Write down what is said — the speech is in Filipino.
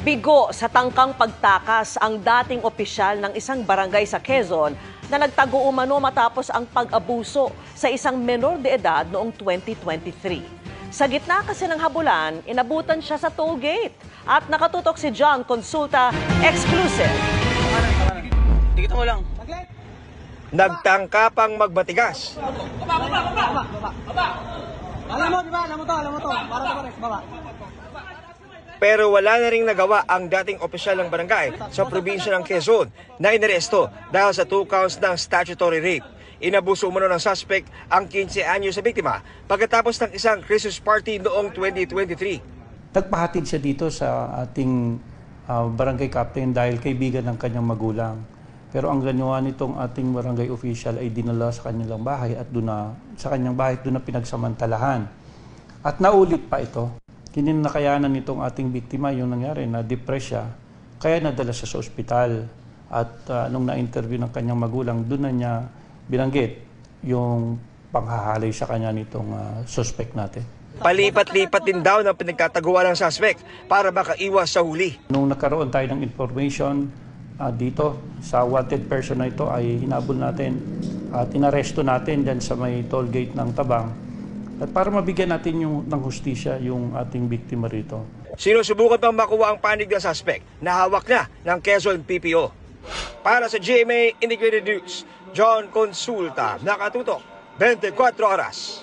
Bigo sa tangkang pagtakas ang dating opisyal ng isang barangay sa Quezon na nagtago umano matapos ang pag-abuso sa isang menor de edad noong 2023. Sa gitna kasi ng habulan, inabutan siya sa toll gate. At nakatutok si John Consulta, exclusive. Dikit mo lang. Nagtangka pang magbatigas. Alam mo, di ba? Alam mo to. Para baba. Pero wala na ring nagawa ang dating opisyal ng barangay sa probinsya ng Quezon na inaresto dahil sa 2 counts ng statutory rape. Inabuso umano ng suspect ang 15 anyo sa biktima pagkatapos ng isang Christmas party noong 2023. Nagpahatid siya dito sa ating barangay captain dahil kaibigan ng kanyang magulang. Pero ang ginawa nitong ating barangay official ay dinala sa kanilang bahay at doon na pinagsamantalahan. At naulit pa ito. Kinakayanan nitong ating biktima yung nangyari na depress siya, kaya nadala siya sa ospital. At nung na-interview ng kanyang magulang, doon na niya binanggit yung panghahalay sa kanya nitong suspect natin. Palipat-lipat din daw ng pinagkataguan ng suspect para makaiwas sa huli. Nung nagkaroon tayo ng information dito sa wanted person na ito ay hinabol natin at inaresto natin dyan sa may toll gate ng Tabang. At para mabigyan natin ng hustisya yung ating biktima rito. Sinusubukan pang makuha ang panig ng suspect na hawak na ng Quezon PPO. Para sa GMA Integrated News, John Consulta, nakatutok 24 oras.